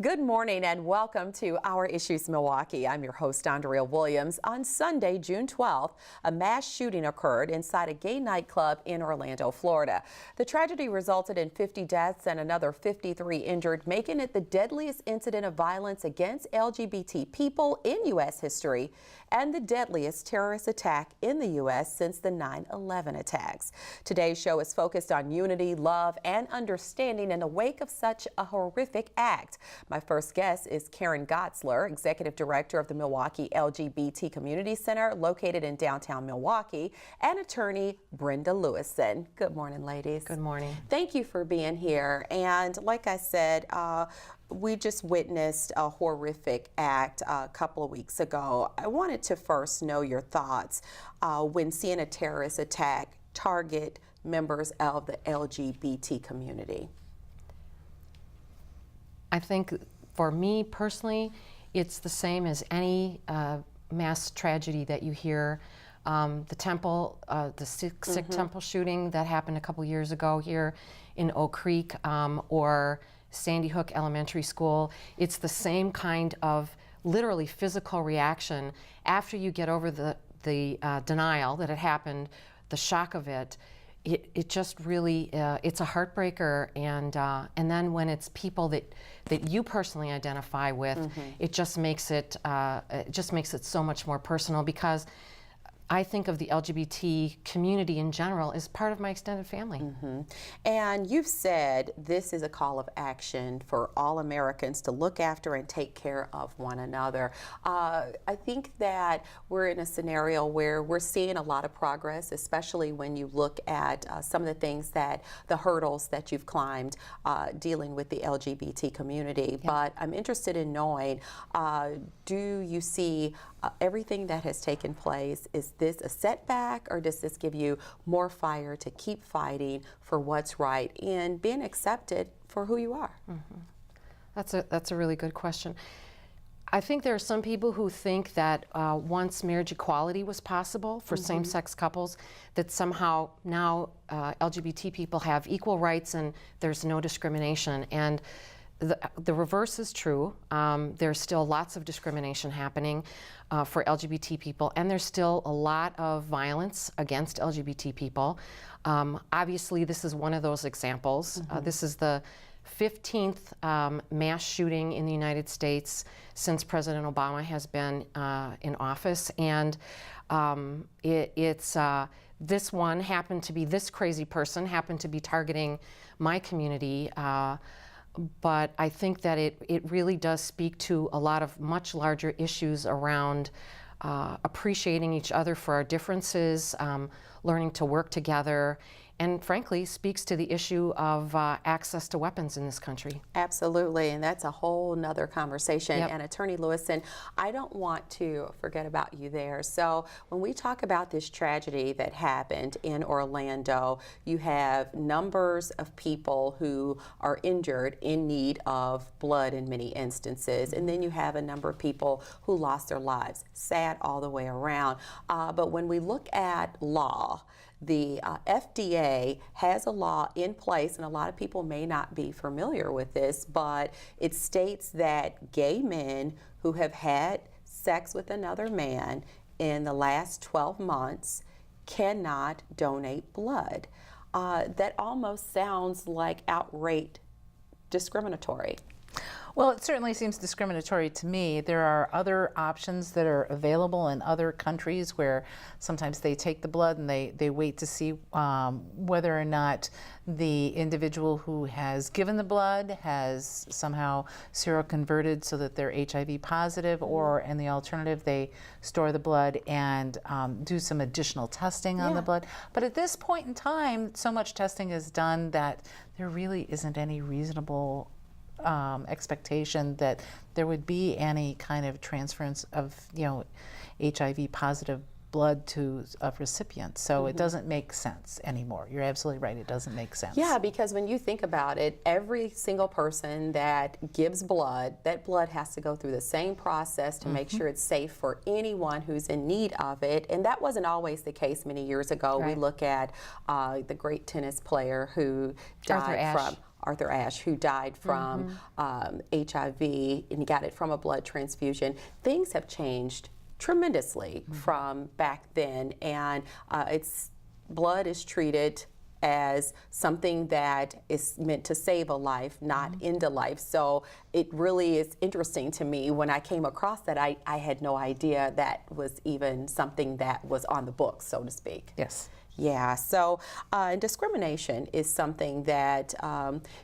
Good morning and welcome to Our Issues Milwaukee. I'm your host, Andrea Williams. On Sunday, June 12th, a mass shooting occurred inside a gay nightclub in Orlando, Florida. The tragedy resulted in 50 deaths and another 53 injured, making it the deadliest incident of violence against LGBT people in U.S. history and the deadliest terrorist attack in the U.S. since the 9/11 attacks. Today's show is focused on unity, love, and understanding in the wake of such a horrific act. My first guest is Karen Gotzler, Executive Director of the Milwaukee LGBT Community Center, located in downtown Milwaukee, and attorney Brenda Lewison. Good morning, ladies. Good morning. Thank you for being here. And like I said, we just witnessed a horrific act a couple of weeks ago. I wanted to first know your thoughts when seeing a terrorist attack target members of the LGBT community. I think for me personally, it's the same as any mass tragedy that you hear. The temple, the Sikh temple shooting that happened a couple years ago here in Oak Creek, or Sandy Hook Elementary School. It's the same kind of literally physical reaction after you get over the denial that it happened, the shock of it. It just really, it's a heartbreaker, and then when it's people that you personally identify with, it just makes it so much more personal, because I think of the LGBT community in general as part of my extended family. And you've said this is a call of action for all Americans to look after and take care of one another. I think that we're in a scenario where we're seeing a lot of progress, especially when you look at some of the things the hurdles that you've climbed dealing with the LGBT community. Yeah. But I'm interested in knowing, do you see everything that has taken place, is this a setback, or does this give you more fire to keep fighting for what's right and being accepted for who you are? That's a really good question. I think there are some people who think that once marriage equality was possible for same-sex couples, that somehow now LGBT people have equal rights and there's no discrimination. And the reverse is true. There's still lots of discrimination happening for LGBT people, and there's still a lot of violence against LGBT people. Obviously, this is one of those examples. This is the 15th mass shooting in the United States since President Obama has been in office, and this one happened to be, this crazy person happened to be targeting my community. But I think that it really does speak to a lot of much larger issues around appreciating each other for our differences, learning to work together, and frankly speaks to the issue of access to weapons in this country. Absolutely, and that's a whole nother conversation. Yep. And Attorney Lewison, I don't want to forget about you there. So when we talk about this tragedy that happened in Orlando, you have numbers of people who are injured, in need of blood in many instances, and then you have a number of people who lost their lives. Sad all the way around. But when we look at law, the FDA has a law in place, and a lot of people may not be familiar with this, but it states that gay men who have had sex with another man in the last 12 months cannot donate blood. That almost sounds like outright discriminatory. Well, it certainly seems discriminatory to me. There are other options that are available in other countries where sometimes they take the blood and they wait to see whether or not the individual who has given the blood has somehow seroconverted so that they're HIV positive, or in the alternative, they store the blood and do some additional testing on the blood. But at this point in time, so much testing is done that there really isn't any reasonable expectation that there would be any kind of transference of, HIV positive blood to a recipient. So it doesn't make sense anymore. You're absolutely right. It doesn't make sense. Yeah, because when you think about it, every single person that gives blood, that blood has to go through the same process to make sure it's safe for anyone who's in need of it. And that wasn't always the case many years ago. Right. We look at the great tennis player who died from Arthur Ashe, who died from HIV, and he got it from a blood transfusion. Things have changed tremendously from back then, and blood is treated as something that is meant to save a life, not end a life. So it really is interesting to me. When I came across that, I had no idea that was even something that was on the books, so to speak. Yes. Yeah, so discrimination is something that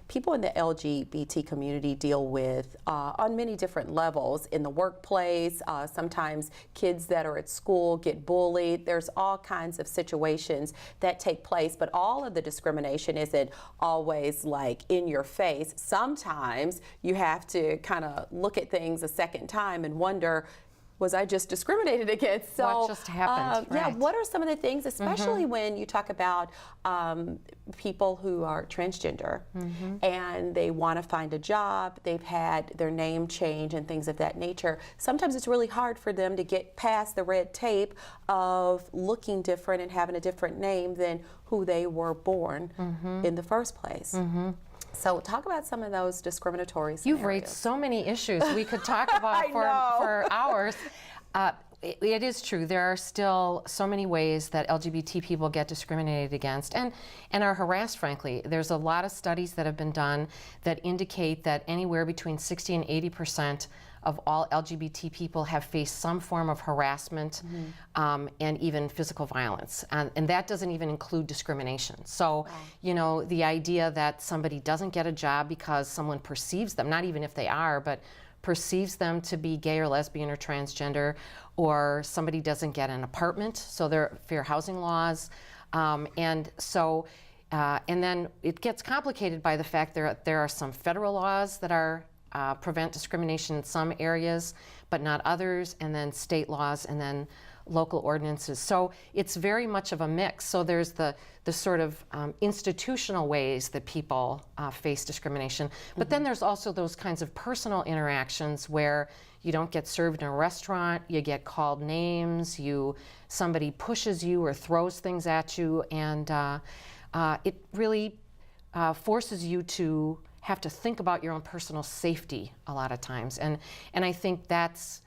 people in the LGBT community deal with on many different levels. In the workplace, sometimes kids that are at school get bullied. There's all kinds of situations that take place, but all of the discrimination isn't always like in your face. Sometimes you have to kind of look at things a second time and wonder, was I just discriminated against? So, what just happened? Yeah, Right. what are some of the things, especially when you talk about people who are transgender and they want to find a job, they've had their name change and things of that nature. Sometimes it's really hard for them to get past the red tape of looking different and having a different name than who they were born in the first place. So talk about some of those discriminatory scenarios. You've raised so many issues we could talk about for hours. It is true. There are still so many ways that LGBT people get discriminated against and are harassed, frankly. There's a lot of studies that have been done that indicate that anywhere between 60 and 80% of all LGBT people have faced some form of harassment and even physical violence. And that doesn't even include discrimination. So, you know, the idea that somebody doesn't get a job because someone perceives them, not even if they are, but perceives them to be gay or lesbian or transgender, or somebody doesn't get an apartment, so there are fair housing laws. And then it gets complicated by the fact there are some federal laws that are prevent discrimination in some areas, but not others, and then state laws, and then local ordinances. So it's very much of a mix. So there's the sort of institutional ways that people face discrimination, but then there's also those kinds of personal interactions where you don't get served in a restaurant, you get called names, somebody pushes you or throws things at you, and it really forces you to have to think about your own personal safety a lot of times, and I think that's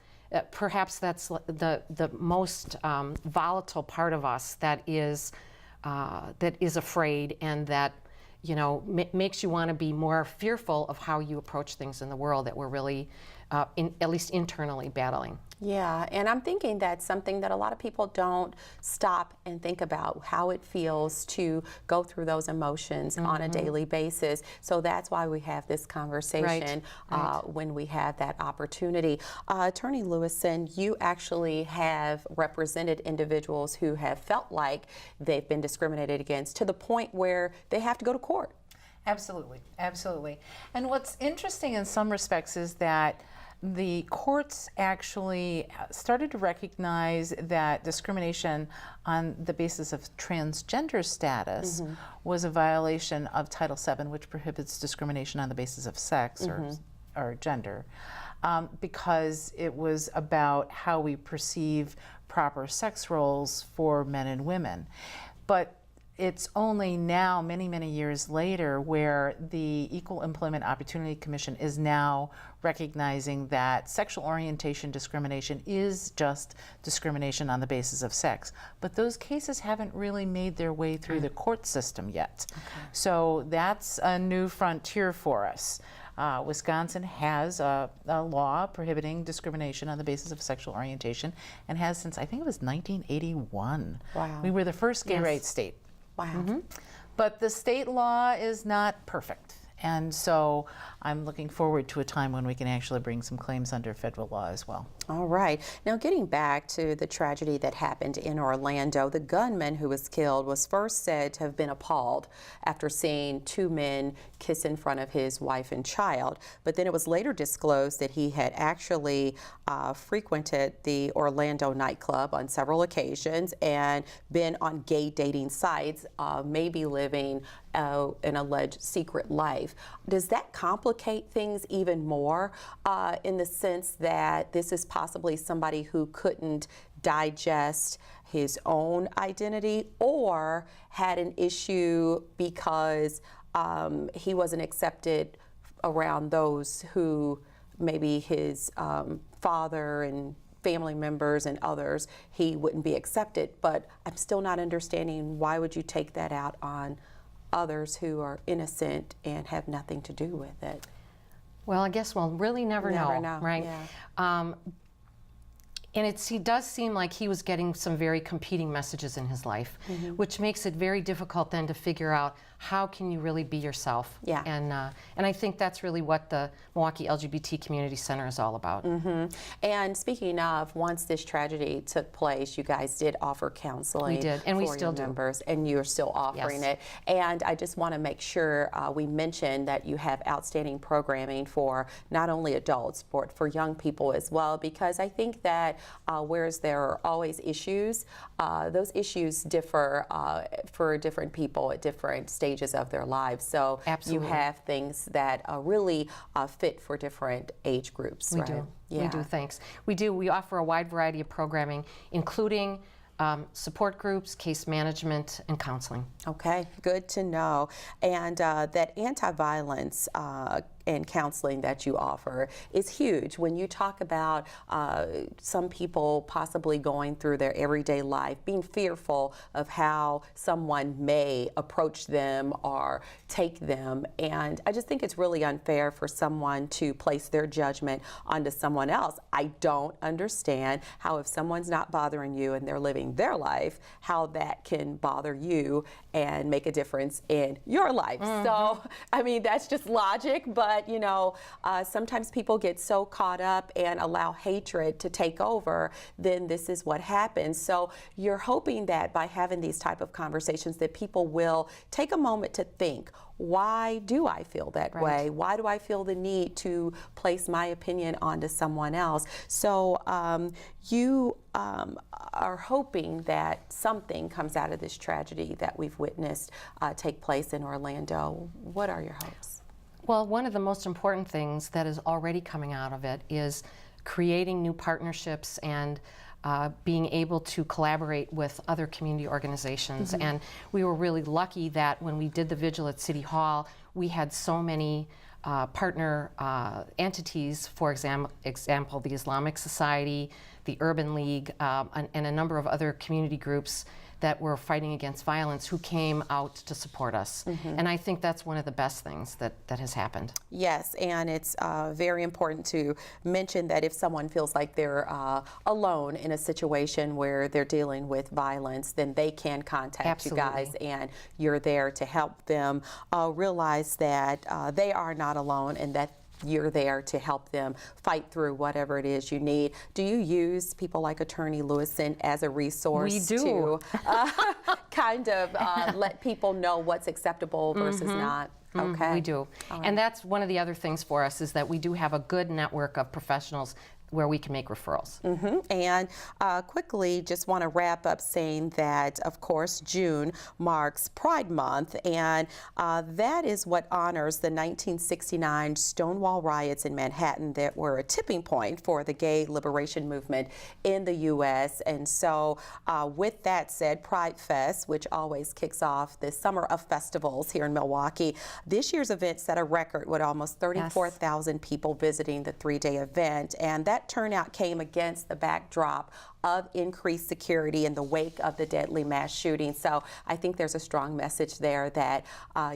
perhaps that's the most volatile part of us that is afraid, and that makes you want to be more fearful of how you approach things in the world that we're really at least internally battling. Yeah, and I'm thinking that's something that a lot of people don't stop and think about, how it feels to go through those emotions on a daily basis. So that's why we have this conversation when we have that opportunity. Attorney Lewison, you actually have represented individuals who have felt like they've been discriminated against to the point where they have to go to court. Absolutely, absolutely. And what's interesting in some respects is that the courts actually started to recognize that discrimination on the basis of transgender status was a violation of Title VII, which prohibits discrimination on the basis of sex or gender, because it was about how we perceive proper sex roles for men and women. But it's only now, many, many years later, where the Equal Employment Opportunity Commission is now recognizing that sexual orientation discrimination is just discrimination on the basis of sex. But those cases haven't really made their way through the court system yet. So that's a new frontier for us. Wisconsin has a law prohibiting discrimination on the basis of sexual orientation, and has since, I think it was 1981. Wow. We were the first gay rights state. Wow. But the state law is not perfect. And so I'm looking forward to a time when we can actually bring some claims under federal law as well. All right. Now, getting back to the tragedy that happened in Orlando, the gunman who was killed was first said to have been appalled after seeing two men kiss in front of his wife and child. But then it was later disclosed that he had actually frequented the Orlando nightclub on several occasions and been on gay dating sites, maybe living an alleged secret life. Does that complicate things even more in the sense that this is possibly somebody who couldn't digest his own identity or had an issue because he wasn't accepted around those who maybe his father and family members and others, he wouldn't be accepted. But I'm still not understanding, why would you take that out on others who are innocent and have nothing to do with it? Well, I guess we'll really never know, right? Yeah. And it does seem like he was getting some very competing messages in his life, which makes it very difficult then to figure out how can you really be yourself. Yeah. And I think that's really what the Milwaukee LGBT Community Center is all about. And speaking of, once this tragedy took place, you guys did offer counseling. We did, and we for still your do. members, and you're still offering Yes. it. And I just want to make sure we mention that you have outstanding programming for not only adults, but for young people as well, because I think that whereas there are always issues, those issues differ for different people at different stages of their lives. So Absolutely. you have things that really fit for different age groups. We right? do. Yeah. We do, thanks. We do. We offer a wide variety of programming, including support groups, case management, and counseling. Okay, good to know. And that anti-violence and counseling that you offer is huge. When you talk about some people possibly going through their everyday life, being fearful of how someone may approach them or take them, and I just think it's really unfair for someone to place their judgment onto someone else. I don't understand how, if someone's not bothering you and they're living their life, how that can bother you and make a difference in your life. So, I mean, that's just logic, but you know, sometimes people get so caught up and allow hatred to take over, then this is what happens. So you're hoping that by having these type of conversations that people will take a moment to think, why do I feel that way? Why do I feel the need to place my opinion onto someone else? So you are hoping that something comes out of this tragedy that we've witnessed take place in Orlando. What are your hopes? Well, one of the most important things that is already coming out of it is creating new partnerships and being able to collaborate with other community organizations. And we were really lucky that when we did the vigil at City Hall, we had so many partner entities, for example, the Islamic Society, the Urban League, and a number of other community groups that were fighting against violence who came out to support us. And I think that's one of the best things that has happened. Yes, and it's very important to mention that if someone feels like they're alone in a situation where they're dealing with violence, then they can contact you guys, and you're there to help them realize that they are not alone and that you're there to help them fight through whatever it is you need. Do you use people like Attorney Lewison as a resource? We do. To kind of let people know what's acceptable versus not? Okay. We do. And that's one of the other things for us, is that we do have a good network of professionals where we can make referrals. And quickly, just want to wrap up saying that, of course, June marks Pride Month, and that is what honors the 1969 Stonewall riots in Manhattan that were a tipping point for the gay liberation movement in the U.S. And so with that said, Pride Fest, which always kicks off the summer of festivals here in Milwaukee, this year's event set a record with almost 34,000 people visiting the three-day event, and that turnout came against the backdrop of increased security in the wake of the deadly mass shooting. So I think there's a strong message there that,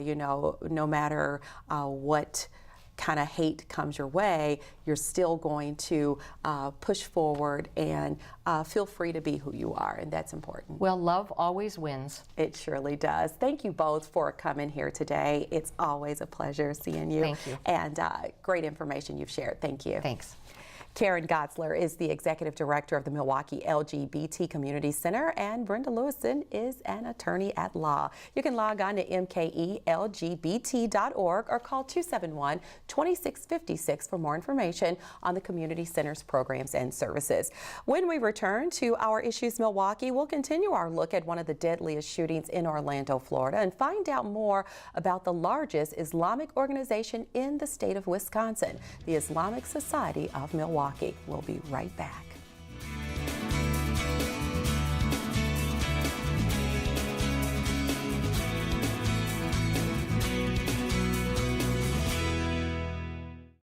you know, no matter what kind of hate comes your way, you're still going to push forward and feel free to be who you are, and that's important. Well, love always wins. It surely does. Thank you both for coming here today. It's always a pleasure seeing you. Thank you. And great information you've shared. Thank you. Thanks. Karen Gotzler is the Executive Director of the Milwaukee LGBT Community Center, and Brenda Lewison is an attorney at law. You can log on to mkelgbt.org or call 271-2656 for more information on the Community Center's programs and services. When we return to Our Issues Milwaukee, we'll continue our look at one of the deadliest shootings in Orlando, Florida, and find out more about the largest Islamic organization in the state of Wisconsin, the Islamic Society of Milwaukee. We'll be right back.